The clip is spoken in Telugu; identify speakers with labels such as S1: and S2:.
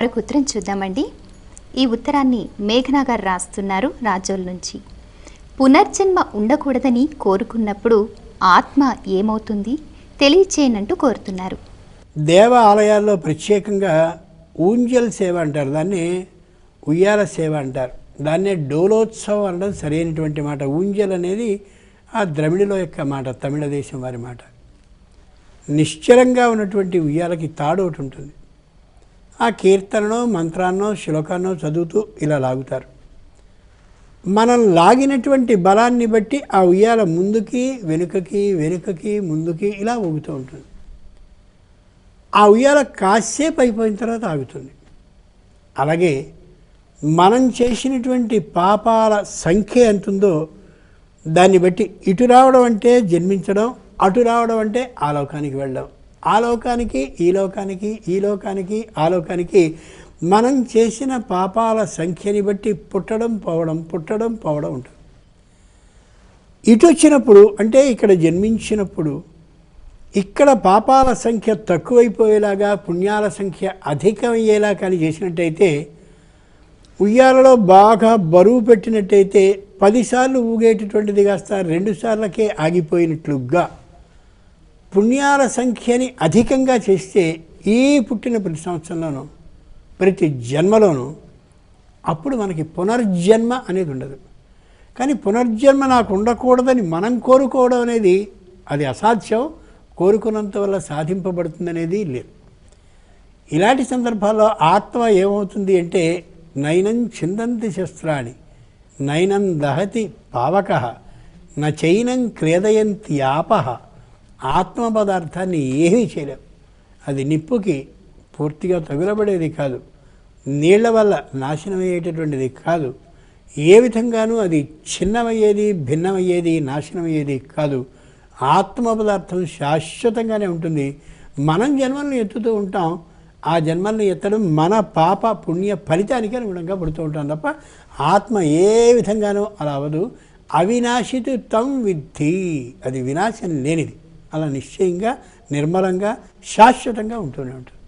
S1: మరొక ఉత్తరం చూద్దామండి. ఈ ఉత్తరాన్ని మేఘనా గారు రాస్తున్నారు రాజోల్ నుంచి. పునర్జన్మ ఉండకూడదని కోరుకున్నప్పుడు ఆత్మ ఏమవుతుంది తెలియచేయనంటూ కోరుతున్నారు.
S2: దేవ ఆలయాల్లో ప్రత్యేకంగా ఊంజల్ సేవ అంటారు, దాన్ని ఉయ్యాల సేవ అంటారు. దాన్నే డోలోత్సవం అనడం సరైనటువంటి మాట. ఊంజల్ అనేది ఆ ద్రవిడుల యొక్క మాట, తమిళ దేశం వారి మాట. నిశ్చలంగా ఉన్నటువంటి ఉయ్యాలకి తాడు ఒకటి ఉంటుంది. ఆ కీర్తననో మంత్రాన్నో శ్లోకాన్నో చదువుతూ ఇలా లాగుతారు. మనం లాగినటువంటి బలాన్ని బట్టి ఆ ఉయ్యాల ముందుకి వెనుకకి వెనుకకి ముందుకి ఇలా ఊగుతూ ఉంటుంది. ఆ ఉయ్యాల కాసేపు అయిపోయిన తర్వాత ఆగుతుంది. అలాగే మనం చేసినటువంటి పాపాల సంఖ్య ఎంత ఉందో దాన్ని బట్టి ఇటు రావడం అంటే జన్మించడం, అటు రావడం అంటే ఆ లోకానికి వెళ్ళడం, ఆ లోకానికి ఈ లోకానికి ఈ లోకానికి ఆ లోకానికి మనం చేసిన పాపాల సంఖ్యని బట్టి పుట్టడం పోవడం పుట్టడం పోవడం ఉంటుంది. ఇటు వచ్చినప్పుడు అంటే ఇక్కడ జన్మించినప్పుడు ఇక్కడ పాపాల సంఖ్య తక్కువైపోయేలాగా పుణ్యాల సంఖ్య అధికమయ్యేలా కానీ చేసినట్టయితే, ఉయ్యాలలో బాగా బరువు పెట్టినట్టయితే 10 సార్లు ఊగేటటువంటిది కాస్త 2 సార్లకే ఆగిపోయినట్లుగా పుణ్యాల సంఖ్యని అధికంగా చేస్తే ఈ పుట్టిన ప్రతి సంవత్సరంలోనూ ప్రతి జన్మలోనూ అప్పుడు మనకి పునర్జన్మ అనేది ఉండదు. కానీ పునర్జన్మ నాకు ఉండకూడదని మనం కోరుకోవడం అనేది అది అసాధ్యం. కోరుకున్నంత వల్ల సాధింపబడుతుందనేది లేదు. ఇలాంటి సందర్భాల్లో ఆత్మ ఏమవుతుంది అంటే, నైనం చిందంతి శస్త్రాన్ని నైనం దహతి పావక నైనం క్రేదయంత్యాప. ఆత్మ పదార్థాన్ని ఏమీ చేయలేం. అది నిప్పుకి పూర్తిగా తగులబడేది కాదు, నీళ్ల వల్ల నాశనమయ్యేటటువంటిది కాదు, ఏ విధంగానూ అది చిన్నమయ్యేది భిన్నమయ్యేది నాశనమయ్యేది కాదు. ఆత్మ పదార్థం శాశ్వతంగానే ఉంటుంది. మనం జన్మలను ఎత్తుతూ ఉంటాం, ఆ జన్మల్ని ఎత్తడం మన పాప పుణ్య ఫలితానికి అనుగుణంగా పుడుతూ ఉంటాం తప్ప ఆత్మ ఏ విధంగానూ అలా అవ్వదు. అవినాశితు తం విద్ధి, అది వినాశం లేనిది. అలా నిశ్చయంగా నిర్మలంగా శాశ్వతంగా ఉంటూనే ఉంటుంది.